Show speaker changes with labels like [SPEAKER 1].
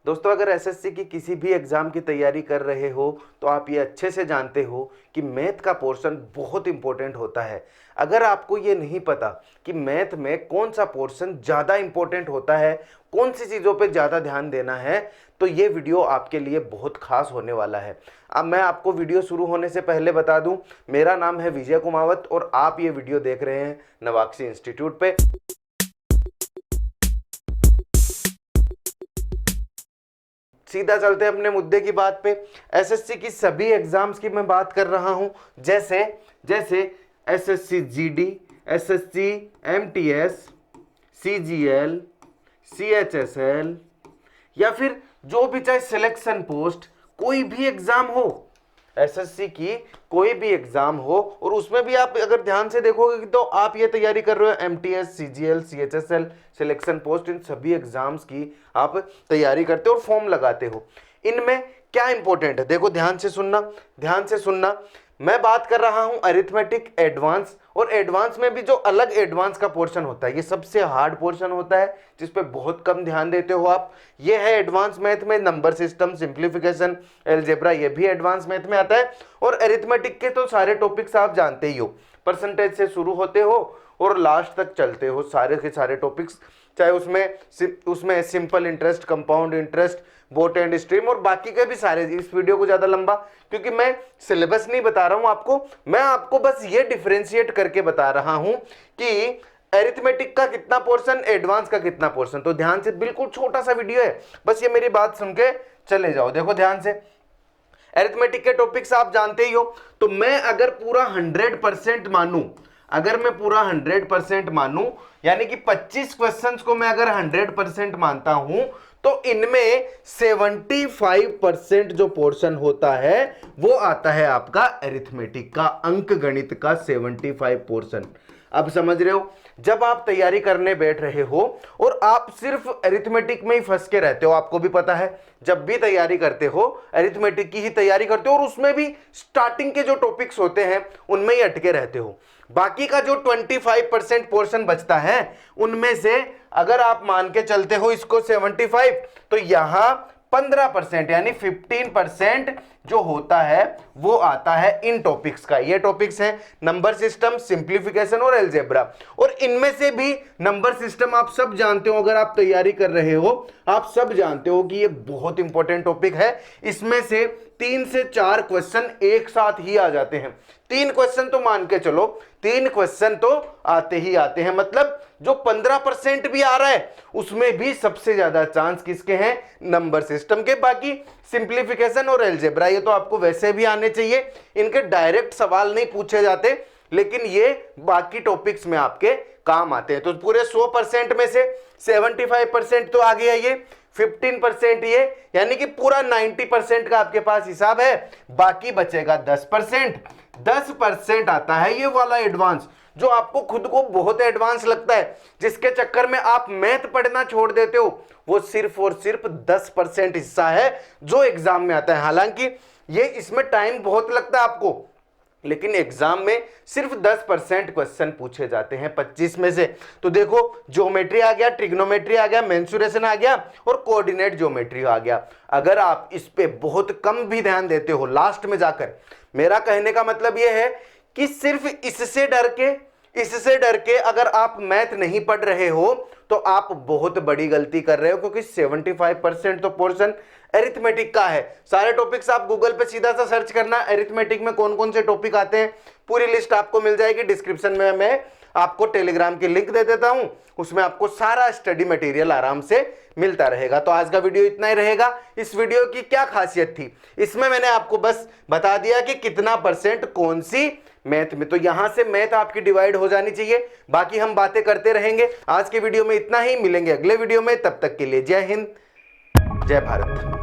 [SPEAKER 1] दोस्तों, अगर एसएससी की किसी भी एग्ज़ाम की तैयारी कर रहे हो तो आप ये अच्छे से जानते हो कि मैथ का पोर्शन बहुत इंपॉर्टेंट होता है। अगर आपको ये नहीं पता कि मैथ में कौन सा पोर्शन ज़्यादा इंपॉर्टेंट होता है, कौन सी चीज़ों पे ज़्यादा ध्यान देना है, तो ये वीडियो आपके लिए बहुत खास होने वाला है। अब मैं आपको वीडियो शुरू होने से पहले बता दूं, मेरा नाम है विजय कुमावत और आप ये वीडियो देख रहे हैं नवाक्षी इंस्टीट्यूट पे। सीधा चलते हैं अपने मुद्दे की बात पे। एसएससी की सभी एग्जाम्स की मैं बात कर रहा हूं, जैसे जैसे SSC GD, SSC MTS, CGL, CHSL या फिर जो भी चाहे सिलेक्शन पोस्ट, कोई भी एग्जाम हो, एसएससी की कोई भी एग्जाम हो, और उसमें भी आप अगर ध्यान से देखोगे तो आप ये तैयारी कर रहे हो MTS, CGL, CHSL, selection post, इन सभी एग्जाम्स की आप तैयारी करते हो और फॉर्म लगाते हो। इनमें क्या इंपॉर्टेंट है, देखो ध्यान से सुनना, ध्यान से सुनना। मैं बात कर रहा हूं अरिथमेटिक एडवांस, और एडवांस में भी जो अलग एडवांस का पोर्शन होता है, ये सबसे हार्ड पोर्शन होता है जिस पे बहुत कम ध्यान देते हो आप। ये है एडवांस मैथ में नंबर सिस्टम, सिंप्लीफिकेशन, अलजेब्रा, ये भी एडवांस मैथ में आता है। और अरिथमेटिक के तो सारे टॉपिक्स आप जानते ही हो, परसेंटेज से शुरू होते हो और लास्ट तक चलते हो सारे के सारे टॉपिक्स, चाहे उसमें simple interest, compound interest, boat and stream और बाकी के भी सारे। इस वीडियो को ज्यादा लंबा, क्योंकि मैं सिलेबस नहीं बता रहा हूं आपको, मैं आपको बस ये डिफरेंशिएट करके बता रहा हूं कि अरिथमेटिक का कितना पोर्शन, एडवांस का कितना पोर्शन। तो ध्यान से, बिल्कुल छोटा सा वीडियो है, बस ये मेरी बात सुन के चले जाओ। देखो ध्यान से, अरिथमेटिक के टॉपिक्स आप जानते ही हो, तो मैं अगर पूरा 100% मानूं, अगर मैं पूरा 100% मानूं, यानी कि 25 क्वेश्चंस को मैं अगर 100% मानता हूं, तो इनमें 75% जो पोर्शन होता है वो आता है आपका अरिथमेटिक का, अंक गणित का 75 पोर्शन। अब समझ रहे हो, जब आप तैयारी करने बैठ रहे हो और आप सिर्फ अरिथमेटिक में ही फंस के रहते हो, आपको भी पता है, जब भी तैयारी करते हो अरिथमेटिक की ही तैयारी करते हो और उसमें भी स्टार्टिंग के जो टॉपिक्स होते हैं उनमें ही अटके रहते हो। बाकी का जो 25% पोर्शन बचता है उनमें से अगर आप मान के चलते हो इसको 75, तो यहां 15% यानी 15% जो होता है वो आता है इन टॉपिक्स का। ये टॉपिक्स हैं नंबर सिस्टम, सिंप्लीफिकेशन और अलजेब्रा। और इनमें से भी नंबर सिस्टम आप सब जानते हो, अगर आप तैयारी कर रहे हो आप सब जानते हो कि ये बहुत इंपॉर्टेंट टॉपिक है। इसमें से 3 से 4 क्वेश्चन एक साथ ही आ जाते हैं। 3 क्वेश्चन तो मान के चलो, 3 क्वेश्चन तो आते ही आते हैं, मतलब जो 15% भी आ रहा है उसमें भी सबसे ज्यादा चांस किसके हैं, नंबर सिस्टम के। बाकी सिंप्लीफिकेशन और अलजेब्रा ये तो आपको वैसे भी आने चाहिए, इनके डायरेक्ट सवाल नहीं पूछे जाते, लेकिन ये बाकी टॉपिक्स में आपके काम आते हैं। तो पूरे 100% में से 75% तो आ गया ये, 15% ये, यानी कि पूरा 90% का आपके पास हिसाब है। बाकी बचेगा 10%। 10% आता है ये वाला एडवांस, जो आपको खुद को बहुत एडवांस लगता है, जिसके चक्कर में आप मैथ पढ़ना छोड़ देते हो। वो सिर्फ और सिर्फ 10% हिस्सा है जो एग्जाम में आता है। हालांकि ये इसमें टाइम बहुत लगता है आपको, लेकिन एग्जाम में सिर्फ 10% क्वेश्चन पूछे जाते हैं 25 में से। तो देखो, ज्योमेट्री आ गया, ट्रिग्नोमेट्री आ गया, मेंसुरेशन आ गया और कोऑर्डिनेट ज्योमेट्री आ गया। अगर आप इस पे बहुत कम भी ध्यान देते हो लास्ट में जाकर, मेरा कहने का मतलब यह है कि सिर्फ इससे डर के अगर आप मैथ नहीं पढ़ रहे हो तो आप बहुत बड़ी गलती कर रहे हो, क्योंकि 75% तो पोर्शन अरिथमेटिक का है। सारे टॉपिक्स आप गूगल पे सीधा सा सर्च करना, अरिथमेटिक में कौन कौन से टॉपिक आते हैं, पूरी लिस्ट आपको मिल जाएगी। डिस्क्रिप्शन में मैं आपको टेलीग्राम की लिंक दे देता हूं, उसमें आपको सारा स्टडी मटेरियल आराम से मिलता रहेगा। तो आज का वीडियो इतना ही रहेगा। इस वीडियो की क्या खासियत थी, इसमें मैंने आपको बस बता दिया कि कितना परसेंट कौन सी मैथ में, तो यहां से मैथ आपकी डिवाइड हो जानी चाहिए। बाकी हम बातें करते रहेंगे। आज के वीडियो में इतना ही, मिलेंगे अगले वीडियो में, तब तक के लिए जय हिंद, जय भारत।